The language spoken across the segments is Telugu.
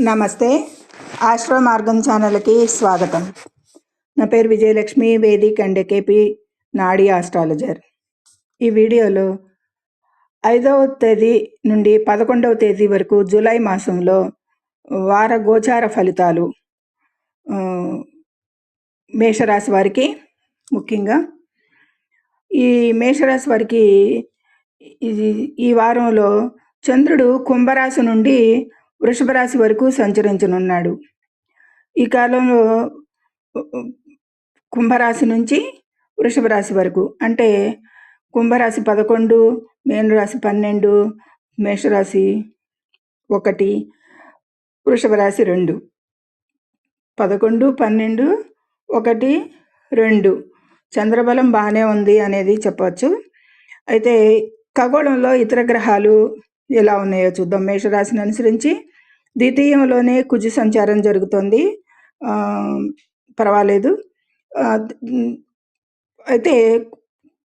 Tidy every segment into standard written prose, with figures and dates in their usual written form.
నమస్తే. ఆస్ట్రో మార్గం ఛానల్కి స్వాగతం. నా పేరు విజయలక్ష్మి, వేదిక్ అండ్ కేపీ నాడీ ఆస్ట్రాలజర్. ఈ వీడియోలో 5వ తేదీ నుండి 11వ తేదీ వరకు జూలై మాసంలో వార గోచార ఫలితాలు మేషరాశి వారికి, ముఖ్యంగా ఈ మేషరాశి వారికి ఈ వారంలో చంద్రుడు కుంభరాశి నుండి వృషభ రాశి వరకు సంచరించనున్నాడు. ఈ కాలంలో కుంభరాశి నుంచి వృషభ రాశి వరకు, అంటే కుంభరాశి 11, మీనరాశి 12, మేషరాశి 1, వృషభ రాశి 2. 11, 12, 1, 2 చంద్రబలం బాగానే ఉంది అనేది చెప్పవచ్చు. అయితే ఖగోళంలో ఇతర గ్రహాలు ఎలా ఉన్నాయో చూద్దాం. మేషరాశిని అనుసరించి ద్వితీయంలోనే కుజ సంచారం జరుగుతుంది, పర్వాలేదు. అయితే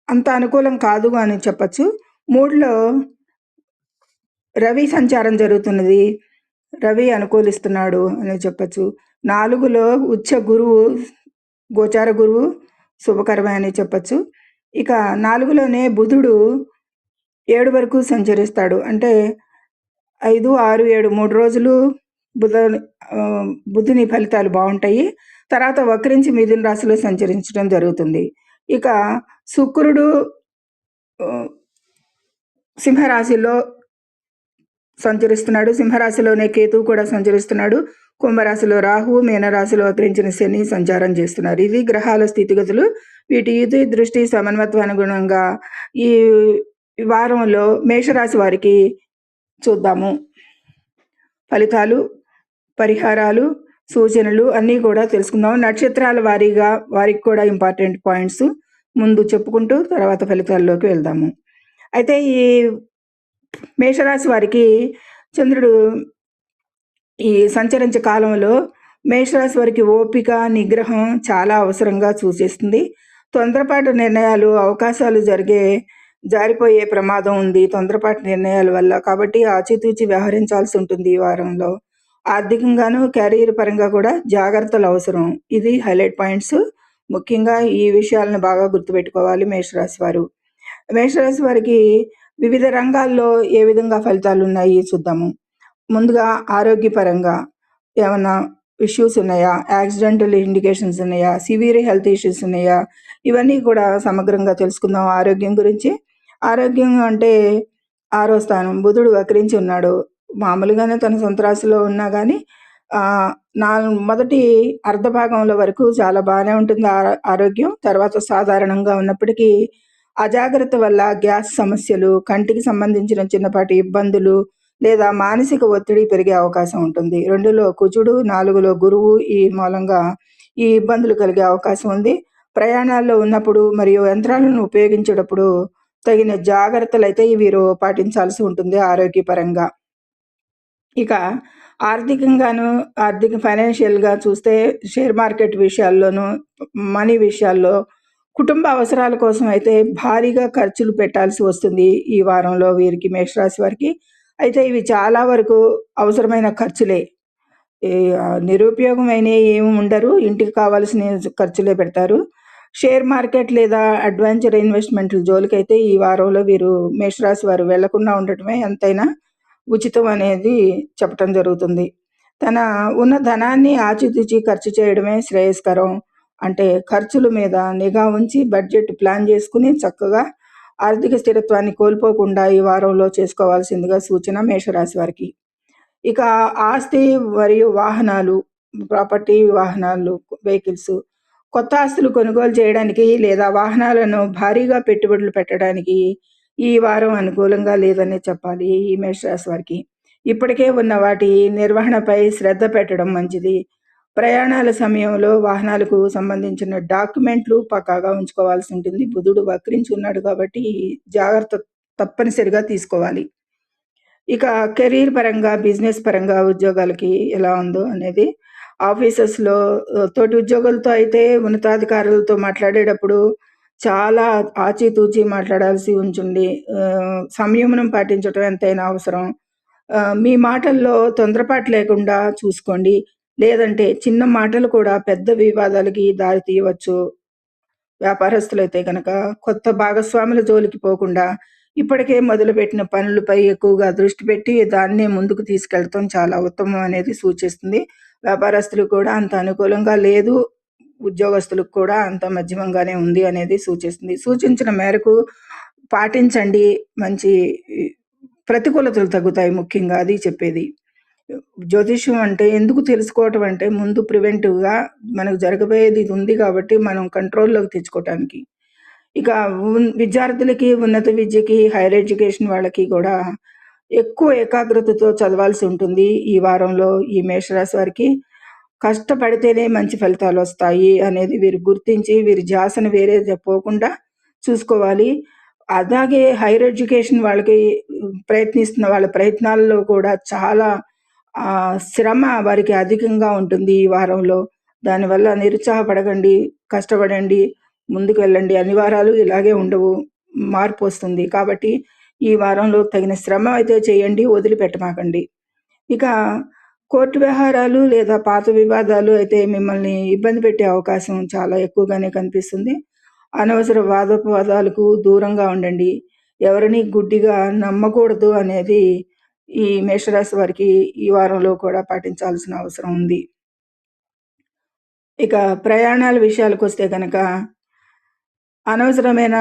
అంత అనుకూలం కాదు అని చెప్పచ్చు. 3లో రవి సంచారం జరుగుతున్నది, రవి అనుకూలిస్తున్నాడు అని చెప్పచ్చు. 4లో ఉచ్చ గురువు, గోచార గురువు శుభకరమే అని చెప్పచ్చు. ఇక 4లోనే బుధుడు 7 వరకు సంచరిస్తాడు, అంటే 5, 6, 7 3 రోజులు బుధుని ఫలితాలు బాగుంటాయి. తర్వాత వక్రించి మిథున రాశిలో సంచరించడం జరుగుతుంది. ఇక శుక్రుడు సింహరాశిలో సంచరిస్తున్నాడు, సింహరాశిలోనే కేతువు కూడా సంచరిస్తున్నాడు. కుంభరాశిలో రాహు, మీనరాశిలో వక్రించిన శని సంచారం చేస్తున్నారు. ఇది గ్రహాల స్థితిగతులు. వీటి దృష్టి సమన్వయానుగుణంగా ఈ వారంలో మేషరాశి వారికి చూద్దాము. ఫలితాలు, పరిహారాలు, సూచనలు అన్నీ కూడా తెలుసుకుందాం. నక్షత్రాల వారీగా వారికి కూడా ఇంపార్టెంట్ పాయింట్స్ ముందు చెప్పుకుంటూ తర్వాత ఫలితాల్లోకి వెళ్దాము. అయితే ఈ మేషరాశి వారికి చంద్రుడు ఈ సంచరించే కాలంలో మేషరాశి వారికి ఓపిక, నిగ్రహం చాలా అవసరంగా సూచిస్తుంది. తొందరపాటు నిర్ణయాలు, అవకాశాలు జారిపోయే ప్రమాదం ఉంది తొందరపాటు నిర్ణయాల వల్ల. కాబట్టి ఆచితూచి వ్యవహరించాల్సి ఉంటుంది ఈ వారంలో. ఆర్థికంగాను, కెరీర్ పరంగా కూడా జాగ్రత్తలు అవసరం. ఇది హైలైట్ పాయింట్స్. ముఖ్యంగా ఈ విషయాలను బాగా గుర్తుపెట్టుకోవాలి మేషరాశి వారు. మేషరాశి వారికి వివిధ రంగాల్లో ఏ విధంగా ఫలితాలు ఉన్నాయి చూద్దాము. ముందుగా ఆరోగ్యపరంగా ఏమన్నా ఇష్యూస్ ఉన్నాయా, యాక్సిడెంటల్ ఇండికేషన్స్ ఉన్నాయా, సివియర్ హెల్త్ ఇష్యూస్ ఉన్నాయా, ఇవన్నీ కూడా సమగ్రంగా తెలుసుకుందాం. ఆరోగ్యం గురించి, ఆరోగ్యం అంటే 6వ స్థానం, బుధుడు వక్రించి ఉన్నాడు. మామూలుగానే తన సొంత రాశిలో ఉన్నా కానీ మొదటి అర్ధ భాగంలో వరకు చాలా బాగానే ఉంటుంది ఆరోగ్యం. తర్వాత సాధారణంగా ఉన్నప్పటికీ అజాగ్రత్త వల్ల గ్యాస్ సమస్యలు, కంటికి సంబంధించిన చిన్నపాటి ఇబ్బందులు లేదా మానసిక ఒత్తిడి పెరిగే అవకాశం ఉంటుంది. 2లో కుజుడు, 4లో గురువు, ఈ మూలంగా ఈ ఇబ్బందులు కలిగే అవకాశం ఉంది. ప్రయాణాల్లో ఉన్నప్పుడు మరియు యంత్రాలను ఉపయోగించేటప్పుడు తగిన జాగ్రత్తలు అయితే వీరు పాటించాల్సి ఉంటుంది ఆరోగ్యపరంగా. ఇక ఆర్థికంగాను, ఫైనాన్షియల్గా చూస్తే షేర్ మార్కెట్ విషయాల్లోనూ, మనీ విషయాల్లో, కుటుంబ అవసరాల కోసం అయితే భారీగా ఖర్చులు పెట్టాల్సి వస్తుంది ఈ వారంలో వీరికి, మేషరాశి వారికి. అయితే ఇవి చాలా వరకు అవసరమైన ఖర్చులే, నిరుపయోగమైన ఏమి ఉండరు, ఇంటికి కావాల్సిన ఖర్చులే పెడతారు. షేర్ మార్కెట్ లేదా అడ్వెంచర్ ఇన్వెస్ట్మెంట్ల జోలికైతే ఈ వారంలో వీరు మేషరాశి వారు వెళ్లకుండా ఉండటమే ఎంతైనా ఉచితం అనేది చెప్పటం జరుగుతుంది. తన ఉన్న ధనాన్ని ఆచితూచి ఖర్చు చేయడమే శ్రేయస్కరం. అంటే ఖర్చుల మీద నిఘా ఉంచి బడ్జెట్ ప్లాన్ చేసుకుని చక్కగా ఆర్థిక స్థిరత్వాన్ని కోల్పోకుండా ఈ వారంలో చేసుకోవాల్సిందిగా సూచన మేషరాశి వారికి. ఇక ఆస్తి మరియు వాహనాలు, ప్రాపర్టీ, వాహనాలు, వెహికల్స్, కొత్త ఆస్తులు కొనుగోలు చేయడానికి లేదా వాహనాలను భారీగా పెట్టుబడులు పెట్టడానికి ఈ వారం అనుకూలంగా లేదని చెప్పాలి ఈ మేషరాశి వారికి. ఇప్పటికే ఉన్న వాటి నిర్వహణపై శ్రద్ధ పెట్టడం మంచిది. ప్రయాణాల సమయంలో వాహనాలకు సంబంధించిన డాక్యుమెంట్లు పక్కాగా ఉంచుకోవాల్సి ఉంటుంది. బుధుడు వక్రించి ఉన్నాడు కాబట్టి జాగ్రత్త తప్పనిసరిగా తీసుకోవాలి. ఇక కెరీర్ పరంగా, బిజినెస్ పరంగా ఉద్యోగాలకి ఎలా ఉందో అనేది, ఆఫీసెస్లో తోటి ఉద్యోగులతో అయితే ఉన్నతాధికారులతో మాట్లాడేటప్పుడు చాలా ఆచితూచి మాట్లాడాల్సి ఉంటుంది. సంయమనం పాటించడం ఎంతైనా అవసరం. మీ మాటల్లో తొందరపాటు లేకుండా చూసుకోండి. లేదంటే చిన్న మాటలు కూడా పెద్ద వివాదాలకి దారి తీయవచ్చు. వ్యాపారస్తులైతే గనక కొత్త భాగస్వాముల జోలికి పోకుండా ఇప్పటికే మొదలుపెట్టిన పనులపై ఎక్కువగా దృష్టి పెట్టి దాన్నే ముందుకు తీసుకెళ్ళటం చాలా ఉత్తమం అనేది సూచిస్తుంది. వ్యాపారస్తులకు కూడా అంత అనుకూలంగా లేదు. ఉద్యోగస్తులకు కూడా అంత మధ్యమంగానే ఉంది అనేది సూచిస్తుంది. సూచించిన మేరకు పాటించండి. మంచి ప్రతికూలతలు తగ్గుతాయి ముఖ్యంగా అది చెప్పేది. జ్యోతిష్యం అంటే ఎందుకు తెలుసుకోవటం అంటే ముందు ప్రివెంటివ్‌గా మనకు జరగబోయేది ఇది ఉంది కాబట్టి మనం కంట్రోల్‌లోకి తెచ్చుకోవటానికి. ఇక విద్యార్థులకి, ఉన్నత విద్యకి, హైర్ ఎడ్యుకేషన్ వాళ్ళకి కూడా ఎక్కువ ఏకాగ్రతతో చదవాల్సి ఉంటుంది. ఈ వారంలో ఈ మేషరాశి వారికి కష్టపడితేనే మంచి ఫలితాలొస్తాయి అనేది వీరు గుర్తించి వీరి ధ్యాసను వేరే పోకుండా చూసుకోవాలి. అలాగే హైర్ ఎడ్యుకేషన్ వాళ్ళకి ప్రయత్నిస్తున్న వాళ్ళ ప్రయత్నాల్లో కూడా చాలా శ్రమ వారికి అధికంగా ఉంటుంది ఈ వారంలో. దానివల్ల నిరుత్సాహపడకండి, కష్టపడండి, ముందుకు వెళ్ళండి. అన్ని వారాలు ఇలాగే ఉండవు. మార్పొస్తుంది. కాబట్టి ఈ వారంలో తగిన శ్రమ అయితే చేయండి, వదిలిపెట్టమాకండి. ఇక కోర్టు వ్యవహారాలు లేదా పాత వివాదాలు అయితే మిమ్మల్ని ఇబ్బంది పెట్టే అవకాశం చాలా ఎక్కువగానే కనిపిస్తుంది. అనవసర వాదోపవాదాలకు దూరంగా ఉండండి. ఎవరిని గుడ్డిగా నమ్మకూడదు అనేది ఈ మేషరాశి వారికి ఈ వారంలో కూడా పాటించాల్సిన అవసరం ఉంది. ఇక ప్రయాణాల విషయాలకొస్తే గనక అనవసరమైన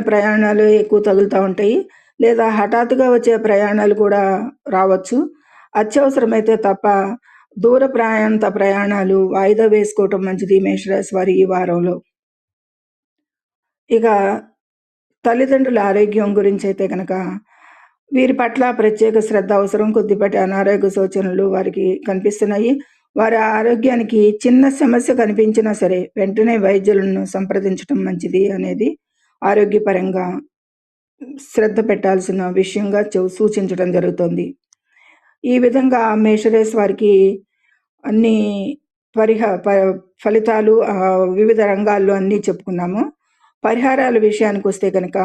ప్రయాణాలు ఎక్కువ తగులుతా ఉంటాయి. లేదా హఠాత్తుగా వచ్చే ప్రయాణాలు కూడా రావచ్చు. అత్యవసరమైతే తప్ప దూర ప్రాంత ప్రయాణాలు వాయిదా వేసుకోవటం మంచిది మేషరాశి వారి ఈ వారంలో. ఇక తల్లిదండ్రుల ఆరోగ్యం గురించైతే గనక వీరి పట్ల ప్రత్యేక శ్రద్ధ అవసరం. కొద్దిపాటి అనారోగ్య సూచనలు వారికి కనిపిస్తున్నాయి. వారి ఆరోగ్యానికి చిన్న సమస్య కనిపించినా సరే వెంటనే వైద్యులను సంప్రదించటం మంచిది అనేది ఆరోగ్యపరంగా శ్రద్ధ పెట్టాల్సిన విషయంగా సూచించడం జరుగుతుంది. ఈ విధంగా మేషరాశి వారికి అన్ని ఫలితాలు వివిధ రంగాల్లో అన్నీ చెప్పుకున్నాము. పరిహారాల విషయానికొస్తే గనక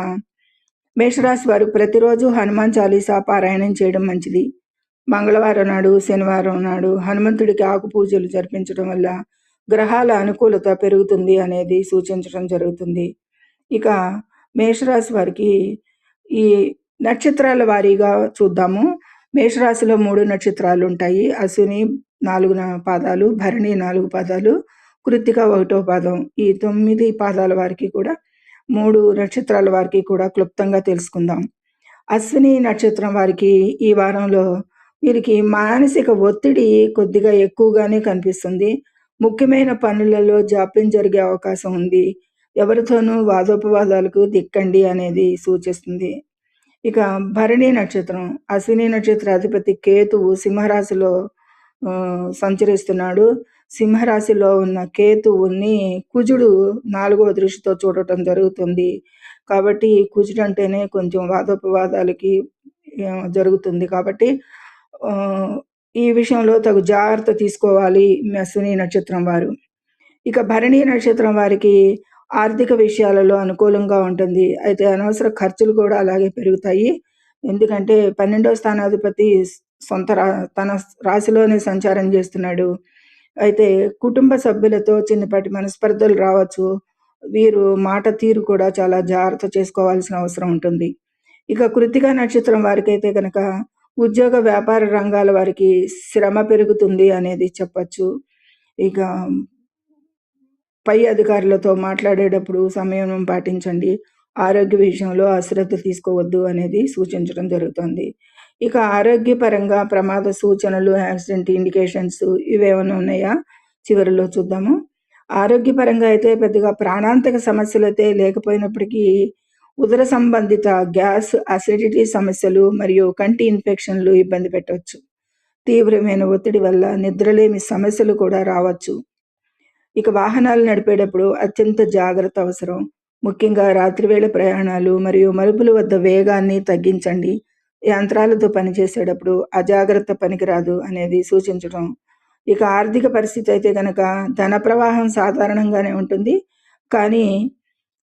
మేషరాశి వారు ప్రతిరోజు హనుమాన్ చాలీసా పారాయణం చేయడం మంచిది. మంగళవారం నాడు, శనివారం నాడు హనుమంతుడికి ఆకు పూజలు జరిపించడం వల్ల గ్రహాల అనుకూలత పెరుగుతుంది అనేది సూచించడం జరుగుతుంది. ఇక మేషరాశి వారికి ఈ నక్షత్రాల వారీగా చూద్దాము. మేషరాశిలో 3 నక్షత్రాలు ఉంటాయి. అశ్విని 4 పాదాలు, భరణి 4 పాదాలు, కృత్తిక 1వ పాదం. ఈ 9 పాదాల వారికి కూడా 3 నక్షత్రాల వారికి కూడా క్లుప్తంగా తెలుసుకుందాం. అశ్విని నక్షత్రం వారికి ఈ వారంలో వీరికి మానసిక ఒత్తిడి కొద్దిగా ఎక్కువగానే కనిపిస్తుంది. ముఖ్యమైన పనులలో జాప్యం జరిగే అవకాశం ఉంది. ఎవరితోనూ వాదోపవాదాలకు దిక్కండి అనేది సూచిస్తుంది. ఇక భరణి నక్షత్రం, అశ్విని నక్షత్ర అధిపతి కేతువు సింహరాశిలో సంచరిస్తున్నాడు. సింహరాశిలో ఉన్న కేతువుని కుజుడు 4వ దృష్టితో చూడటం జరుగుతుంది. కాబట్టి కుజుడు అంటేనే కొంచెం వాదోపవాదాలకి జరుగుతుంది. కాబట్టి ఈ విషయంలో తగు జాగ్రత్త తీసుకోవాలి అశ్విని నక్షత్రం వారు. ఇక భరణి నక్షత్రం వారికి ఆర్థిక విషయాలలో అనుకూలంగా ఉంటుంది. అయితే అనవసర ఖర్చులు కూడా అలాగే పెరుగుతాయి. ఎందుకంటే 12వ స్థానాధిపతి తన రాశిలోనే సంచారం చేస్తున్నాడు. అయితే కుటుంబ సభ్యులతో చిన్నపాటి మనస్పర్ధలు రావచ్చు. వీరు మాట తీరు కూడా చాలా జాగ్రత్త చేసుకోవాల్సిన అవసరం ఉంటుంది. ఇక కృత్తిక నక్షత్రం వారికైతే కనుక ఉద్యోగ వ్యాపార రంగాల వారికి శ్రమ పెరుగుతుంది అనేది చెప్పచ్చు. ఇక పై అధికారులతో మాట్లాడేటప్పుడు సంయమనం పాటించండి. ఆరోగ్య విషయంలో అశ్రద్ధ తీసుకోవద్దు అనేది సూచించడం జరుగుతుంది. ఇక ఆరోగ్యపరంగా ప్రమాద సూచనలు, యాక్సిడెంట్ ఇండికేషన్స్ ఇవేమైనా ఉన్నాయా చివరిలో చూద్దాము. ఆరోగ్యపరంగా అయితే పెద్దగా ప్రాణాంతక సమస్యలు అయితే లేకపోయినప్పటికీ ఉదర సంబంధిత గ్యాస్, అసిడిటీ సమస్యలు మరియు కంటి ఇన్ఫెక్షన్లు ఇబ్బంది పెట్టవచ్చు. తీవ్రమైన ఒత్తిడి వల్ల నిద్రలేమి సమస్యలు కూడా రావచ్చు. ఇక వాహనాలు నడిపేటప్పుడు అత్యంత జాగ్రత్త అవసరం. ముఖ్యంగా రాత్రివేళ ప్రయాణాలు మరియు మలుపుల వద్ద వేగాన్ని తగ్గించండి. యంత్రాలతో పనిచేసేటప్పుడు అజాగ్రత్త పనికిరాదు అనేది సూచించడం. ఇక ఆర్థిక పరిస్థితి అయితే కనుక ధన ప్రవాహం సాధారణంగానే ఉంటుంది. కానీ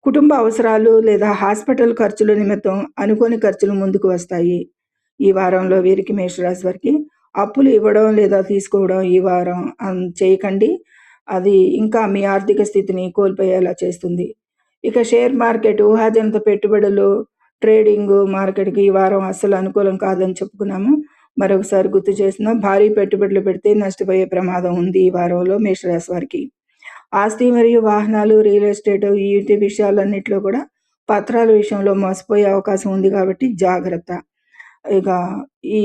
కుటుంబ అవసరాలు లేదా హాస్పిటల్ ఖర్చుల నిమిత్తం అనుకోని ఖర్చులు ముందుకు వస్తాయి. ఈ వారంలో వీరికి మేషరాశి వారికి అప్పులు ఇవ్వడం లేదా తీసుకోవడం ఈ వారం చేయకండి. అది ఇంకా మీ ఆర్థిక స్థితిని కోల్పోయేలా చేస్తుంది. ఇక షేర్ మార్కెట్, ఊహాజనిత పెట్టుబడులు, ట్రేడింగ్ మార్కెట్కి ఈ వారం అస్సలు అనుకూలం కాదని చెప్పుకున్నాము. మరొకసారి గుర్తు చేస్తున్నాం, భారీ పెట్టుబడులు పెడితే నష్టపోయే ప్రమాదం ఉంది ఈ వారంలో మేషరాశి వారికి. ఆస్తి మరియు వాహనాలు, రియల్ ఎస్టేట్ వీటి విషయాలన్నింటిలో కూడా పత్రాల విషయంలో మోసపోయే అవకాశం ఉంది కాబట్టి జాగ్రత్త. ఇక ఈ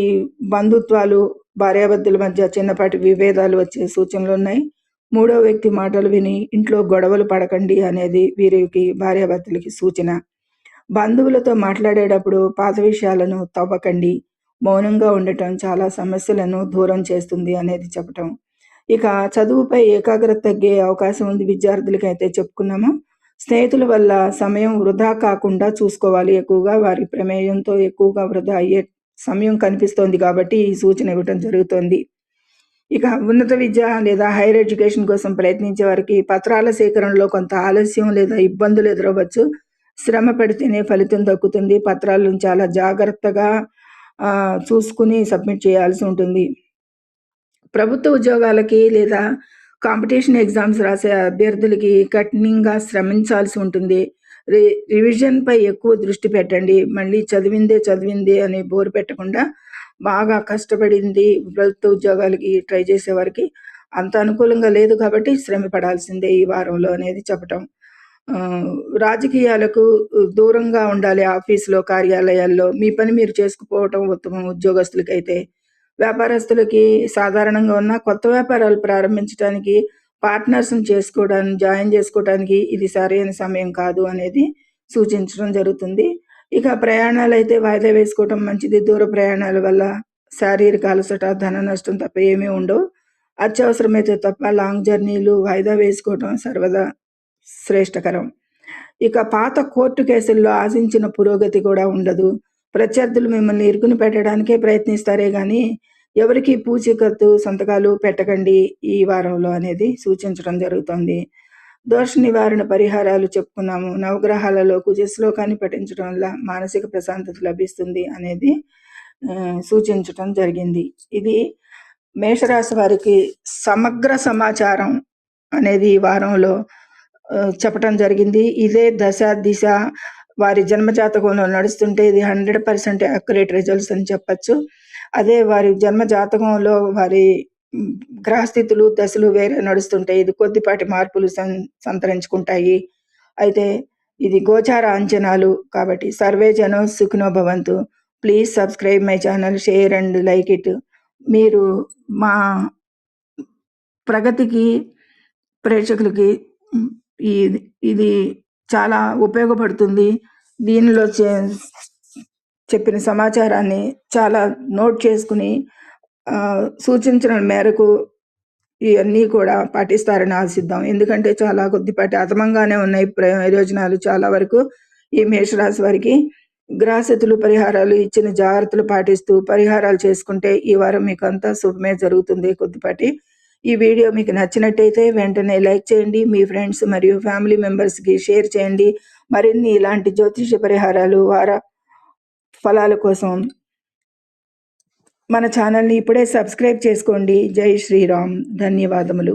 బంధుత్వాలు, భార్యాభర్తల మధ్య చిన్నపాటి విభేదాలు వచ్చే సూచనలు ఉన్నాయి. మూడో వ్యక్తి మాటలు విని ఇంట్లో గొడవలు పడకండి అనేది వీరికి భార్యాభర్తలకి సూచన. బంధువులతో మాట్లాడేటప్పుడు పాత విషయాలను తవ్వకండి. మౌనంగా ఉండటం చాలా సమస్యలను దూరం చేస్తుంది అనేది చెప్పటం. ఇక చదువుపై ఏకాగ్రత తగ్గే అవకాశం ఉంది విద్యార్థులకైతే చెప్పుకున్నాము. స్నేహితుల వల్ల సమయం వృధా కాకుండా చూసుకోవాలి. ఎక్కువగా వారి ప్రమేయంతో ఎక్కువగా వృధా అయ్యే సమయం కనిపిస్తోంది కాబట్టి ఈ సూచన ఇవ్వటం జరుగుతోంది. ఇక ఉన్నత విద్య లేదా హైయర్ ఎడ్యుకేషన్ కోసం ప్రయత్నించే వారికి పత్రాల సేకరణలో కొంత ఆలస్యం లేదా ఇబ్బందులు ఎదురవ్వచ్చు. శ్రమ పడితేనే ఫలితం దక్కుతుంది. పత్రాలను చాలా జాగ్రత్తగా చూసుకుని సబ్మిట్ చేయాల్సి ఉంటుంది. ప్రభుత్వ ఉద్యోగాలకి లేదా కాంపిటీషన్ ఎగ్జామ్స్ రాసే అభ్యర్థులకి కఠినంగా శ్రమించాల్సి ఉంటుంది. రివిజన్పై ఎక్కువ దృష్టి పెట్టండి. మళ్ళీ చదివిందే అని బోరు పెట్టకుండా బాగా కష్టపడింది ప్రభుత్వ ఉద్యోగాలకి ట్రై చేసేవారికి అంత అనుకూలంగా లేదు కాబట్టి శ్రమ పడాల్సిందే ఈ వారంలో అనేది చెప్పటం. రాజకీయాలకు దూరంగా ఉండాలి. ఆఫీసులో, కార్యాలయాల్లో మీ పని మీరు చేసుకుపోవటం ఉత్తమం ఉద్యోగస్తులకైతే. వ్యాపారస్తులకి సాధారణంగా ఉన్న కొత్త వ్యాపారాలు ప్రారంభించడానికి, పార్ట్నర్స్ని జాయిన్ చేసుకోవడానికి ఇది సరైన సమయం కాదు అనేది సూచించడం జరుగుతుంది. ఇక ప్రయాణాలు అయితే వాయిదా వేసుకోవటం మంచిది. దూర ప్రయాణాల వల్ల శారీరక అలసట, ధన నష్టం తప్ప ఏమీ ఉండవు. అత్యవసరమైతే తప్ప లాంగ్ జర్నీలు వాయిదా వేసుకోవటం సర్వదా శ్రేష్టకరం. ఇక పాత కోర్టు కేసుల్లో ఆశించిన పురోగతి కూడా ఉండదు. ప్రత్యర్థులు మిమ్మల్ని ఇరుకుని పెట్టడానికే ప్రయత్నిస్తారే కానీ ఎవరికి పూచీకత్తు సంతకాలు పెట్టకండి ఈ వారంలో అనేది సూచించడం జరుగుతుంది. దోష నివారణ పరిహారాలు చెప్పుకున్నాము. నవగ్రహాలలో కుజశ్లోకాన్ని పఠించడం వల్ల మానసిక ప్రశాంతత లభిస్తుంది అనేది సూచించడం జరిగింది. ఇది మేషరాశి వారికి సమగ్ర సమాచారం అనేది ఈ వారంలో చెప్పటం జరిగింది. ఇదే దశ దిశ వారి జన్మజాతకంలో నడుస్తుంటే ఇది 100% అక్యురేట్ రిజల్ట్స్ అని చెప్పచ్చు. అదే వారి జన్మజాతకంలో వారి గ్రహస్థితులు, దశలు వేరే నడుస్తుంటే ఇది కొద్దిపాటి మార్పులు సంతరించుకుంటాయి. అయితే ఇది గోచార అంచనాలు కాబట్టి సర్వే జనం సుఖినో భవంతు. Please subscribe my channel, share and like it. మీరు మా ప్రగతికి, ప్రేక్షకులకి ఇది చాలా ఉపయోగపడుతుంది. దీనిలో చెప్పిన సమాచారాన్ని చాలా నోట్ చేసుకుని సూచించిన మేరకు ఇవన్నీ కూడా పాటిస్తారని ఆశిద్దాం. ఎందుకంటే చాలా కొద్దిపాటి అతమంగానే ఉన్నాయి ప్రయోజనాలు చాలా వరకు ఈ మేషరాశి వారికి. గ్రహస్థితులు, పరిహారాలు ఇచ్చిన జాగ్రత్తలు పాటిస్తూ పరిహారాలు చేసుకుంటే ఈ వారం మీకు అంతా శుభమే జరుగుతుంది. కొద్దిపాటి ఈ వీడియో మీకు నచ్చినట్టయితే వెంటనే లైక్ చేయండి. మీ ఫ్రెండ్స్ మరియు ఫ్యామిలీ మెంబర్స్కి షేర్ చేయండి. మరిన్ని ఇలాంటి జ్యోతిష పరిహారాలు, వార ఫలాల కోసం మన ఛానల్ని ఇప్పుడే సబ్స్క్రైబ్ చేసుకోండి. జై శ్రీరామ్. ధన్యవాదములు.